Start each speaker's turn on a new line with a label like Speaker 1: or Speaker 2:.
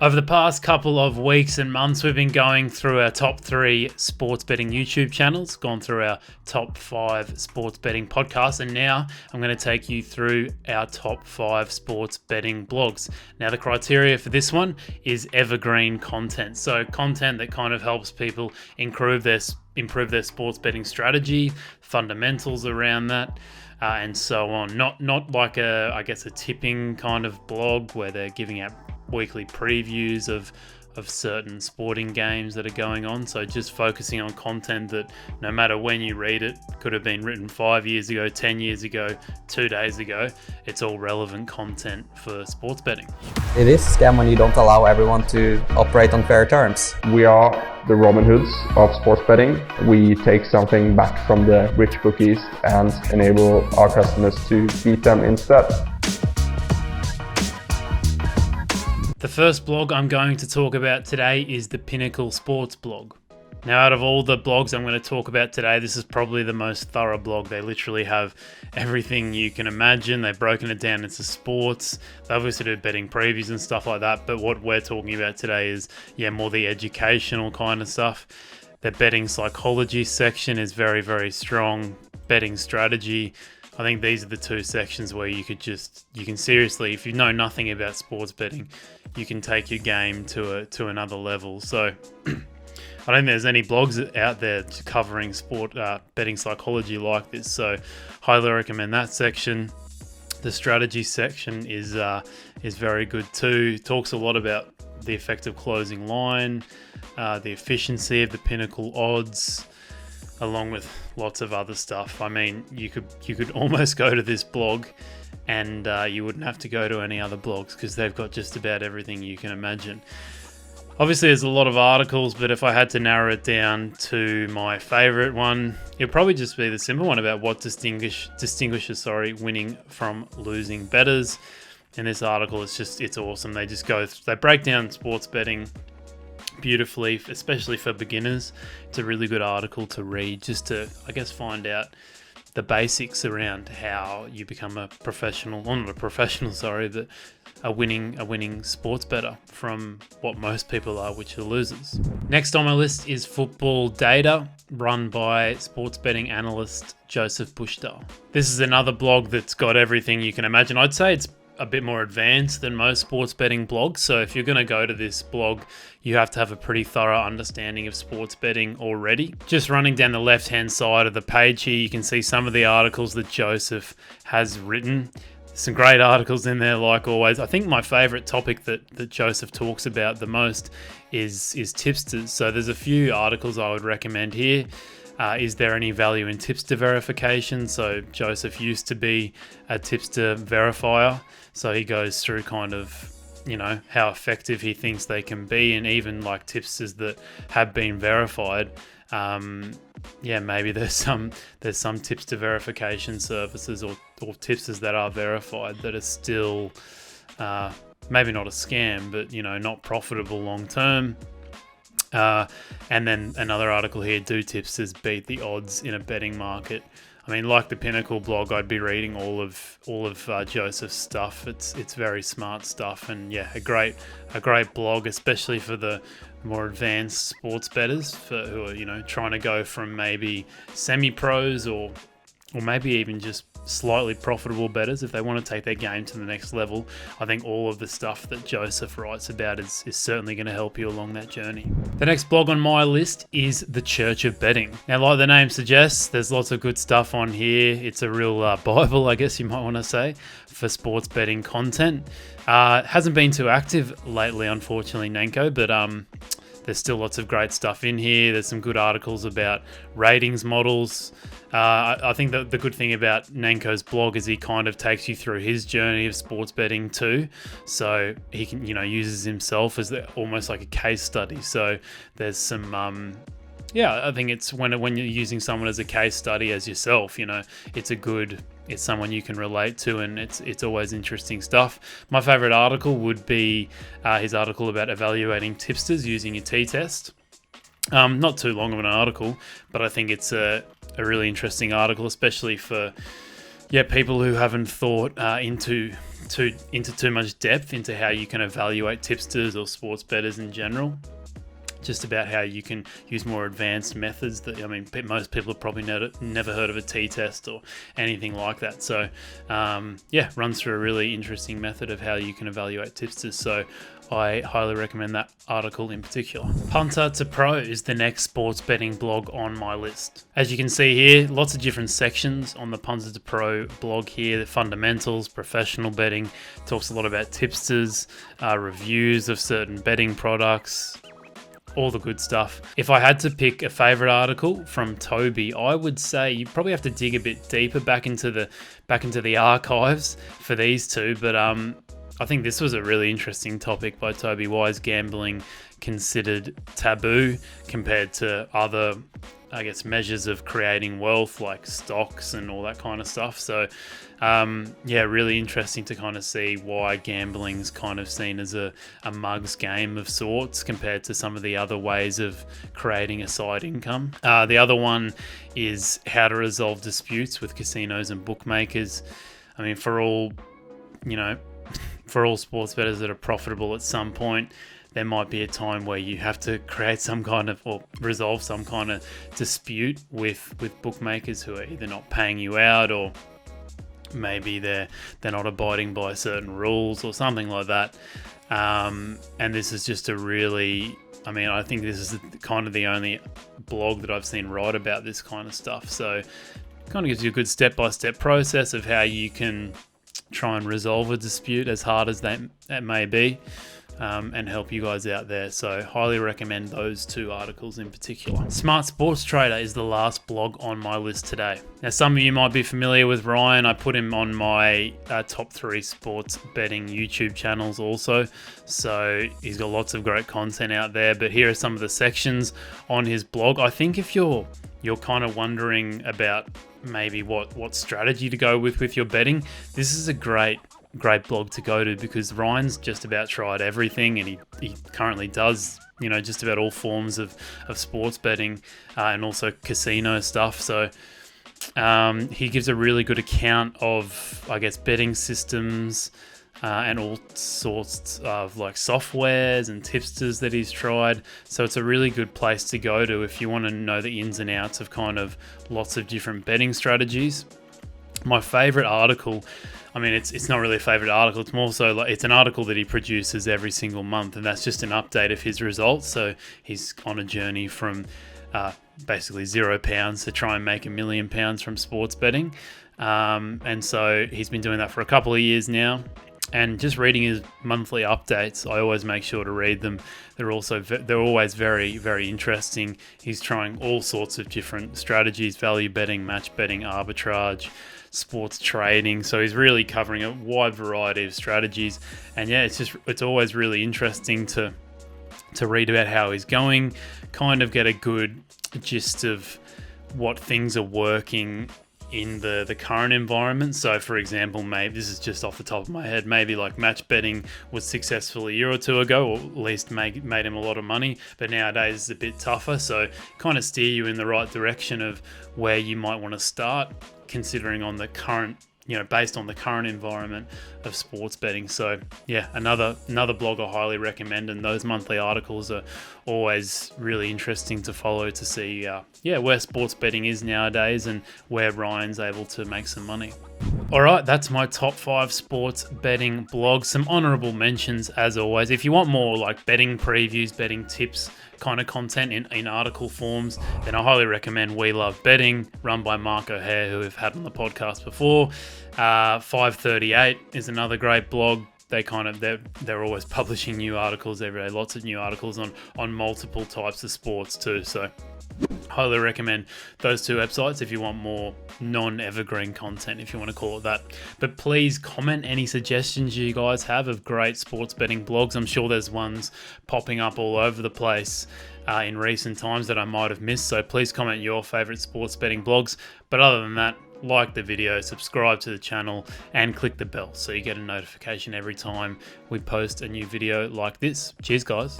Speaker 1: Over the past couple of weeks and months, we've been going through our top 3 sports betting YouTube channels, gone through our top 5 sports betting podcasts, and now I'm going to take you through our top 5 sports betting blogs. Now, the criteria for this one is evergreen content. So content that kind of helps people improve their sports betting strategy, fundamentals around that, and so on. Not like a tipping kind of blog where they're giving out weekly previews of certain sporting games that are going on. So just focusing on content that no matter when you read it, could have been written 5 years ago, 10 years ago, 2 days ago. It's all relevant content for sports betting.
Speaker 2: It is a scam when you don't allow everyone to operate on fair terms.
Speaker 3: We are the Robin Hoods of sports betting. We take something back from the rich bookies and enable our customers to beat them instead.
Speaker 1: The first blog I'm going to talk about today is the Pinnacle Sports blog. Now, out of all the blogs I'm going to talk about today, this is probably the most thorough blog. They literally have everything you can imagine. They've broken it down into sports. They obviously do betting previews and stuff like that. But what we're talking about today is, more the educational kind of stuff. The betting psychology section is very, very strong. Betting strategy. I think these are the 2 sections where you can seriously, if you know nothing about sports betting, you can take your game to another level. So I don't think there's any blogs out there covering sport betting psychology like this. So highly recommend that section. The strategy section is very good too. Talks a lot about the effective closing line, the efficiency of the Pinnacle odds, along with lots of other stuff. I mean, you could almost go to this blog and you wouldn't have to go to any other blogs because they've got just about everything you can imagine. Obviously, there's a lot of articles, but if I had to narrow it down to my favorite one, it'd probably just be the simple one about what distinguishes winning from losing bettors. In this article, it's awesome. They break down sports betting beautifully, especially for beginners. It's a really good article to read just to, find out the basics around how you become a professional, well, not a professional, but a winning sports bettor from what most people are, which are losers. Next on my list is Football Data, run by sports betting analyst Joseph Bushdahl. This is another blog that's got everything you can imagine. I'd say it's a bit more advanced than most sports betting blogs. So if you're going to go to this blog, you have to have a pretty thorough understanding of sports betting already. Just running down the left-hand side of the page here, you can see some of the articles that Joseph has written. Some great articles in there, like always. I think my favorite topic that Joseph talks about the most is tipsters. So there's a few articles I would recommend here. Is there any value in tipster verification? So Joseph used to be a tipster verifier. So he goes through kind of, how effective he thinks they can be, and even like tipsters that have been verified. Maybe there's some tipster verification services or tipsters that are verified that are still maybe not a scam, but not profitable long term. And then another article here, do tipsters beat the odds in a betting market? I mean, like the Pinnacle blog, I'd be reading all of Joseph's stuff. It's very smart stuff, and a great blog, especially for the more advanced sports bettors who are trying to go from maybe semi-pros or maybe even just slightly profitable bettors if they want to take their game to the next level. I think all of the stuff that Joseph writes about is certainly going to help you along that journey. The next blog on my list is The Church of Betting. Now, like the name suggests, there's lots of good stuff on here. It's a real Bible, I guess you might want to say, for sports betting content. Hasn't been too active lately, unfortunately, Nenko, but there's still lots of great stuff in here. There's some good articles about ratings models. I think that the good thing about Nenko's blog is he kind of takes you through his journey of sports betting too. So he can, uses himself as almost like a case study. So there's some, I think it's when you're using someone as a case study as yourself, it's someone you can relate to, and it's always interesting stuff. My favorite article would be his article about evaluating tipsters using a t-test. Not too long of an article, but I think it's a really interesting article, especially for yeah, people who haven't thought into too much depth into how you can evaluate tipsters or sports bettors in general. Just about how you can use more advanced methods that, I mean, most people have probably never heard of a t-test or anything like that. So yeah, runs through a really interesting method of how you can evaluate tipsters. So I highly recommend that article in particular. Punter Pro is the next sports betting blog on my list. As you can see here, lots of different sections on the Punter Pro blog here. The fundamentals, professional betting, talks a lot about tipsters, reviews of certain betting products, all the good stuff. If I had to pick a favorite article from Toby, I would say you probably have to dig a bit deeper back into the archives for these two. But I think this was a really interesting topic by Toby. Why is gambling considered taboo compared to other, I guess, measures of creating wealth like stocks and all that kind of stuff? So yeah, really interesting to kind of see why gambling's kind of seen as a mug's game of sorts compared to some of the other ways of creating a side income. The other one is how to resolve disputes with casinos and bookmakers. I mean, for all sports bettors that are profitable at some point, there might be a time where you have to create some kind of, or resolve some kind of dispute with bookmakers who are either not paying you out, or maybe they're not abiding by certain rules or something like that. And this is just a really, I mean, I think this is kind of the only blog that I've seen write about this kind of stuff. So it kind of gives you a good step-by-step process of how you can try and resolve a dispute, as hard as that may be, and help you guys out there. So highly recommend those two articles in particular. Smart Sports Trader is the last blog on my list today. Now, some of you might be familiar with Ryan. I put him on my top 3 sports betting YouTube channels also. So he's got lots of great content out there, but here are some of the sections on his blog. I think if you're kind of wondering about maybe what strategy to go with your betting, this is a great blog to go to, because Ryan's just about tried everything, and he currently does just about all forms of sports betting and also casino stuff. So he gives a really good account of, I guess, betting systems and all sorts of like softwares and tipsters that he's tried. So it's a really good place to go to if you want to know the ins and outs of kind of lots of different betting strategies. My favorite article, I mean, it's not really a favorite article. It's more so like it's an article that he produces every single month, and that's just an update of his results. So he's on a journey from basically £0 to try and make £1 million from sports betting. And so he's been doing that for a couple of years now. And just reading his monthly updates, I always make sure to read them. They're always very, very interesting. He's trying all sorts of different strategies: value betting, match betting, arbitrage, sports trading. So he's really covering a wide variety of strategies. And yeah, it's always really interesting to read about how he's going, kind of get a good gist of what things are working in the current environment. So for example, maybe this is just off the top of my head, maybe like match betting was successful a year or two ago, or at least made him a lot of money, but nowadays it's a bit tougher. So kind of steer you in the right direction of where you might want to start, considering on the current, based on the current environment of sports betting. So yeah, another blog I highly recommend, and those monthly articles are always really interesting to follow to see where sports betting is nowadays and where Ryan's able to make some money. All right, that's my top 5 sports betting blogs. Some honorable mentions as always. If you want more like betting previews, betting tips kind of content in article forms, then I highly recommend We Love Betting, run by Mark O'Hare, who we've had on the podcast before. 538 is another great blog. They're always publishing new articles every day, lots of new articles on multiple types of sports too. So highly recommend those two websites if you want more non-evergreen content, if you want to call it that. But please comment any suggestions you guys have of great sports betting blogs. I'm sure there's ones popping up all over the place in recent times that I might have missed. So please comment your favorite sports betting blogs. But other than that, like the video, subscribe to the channel, and click the bell so you get a notification every time we post a new video like this. Cheers, guys.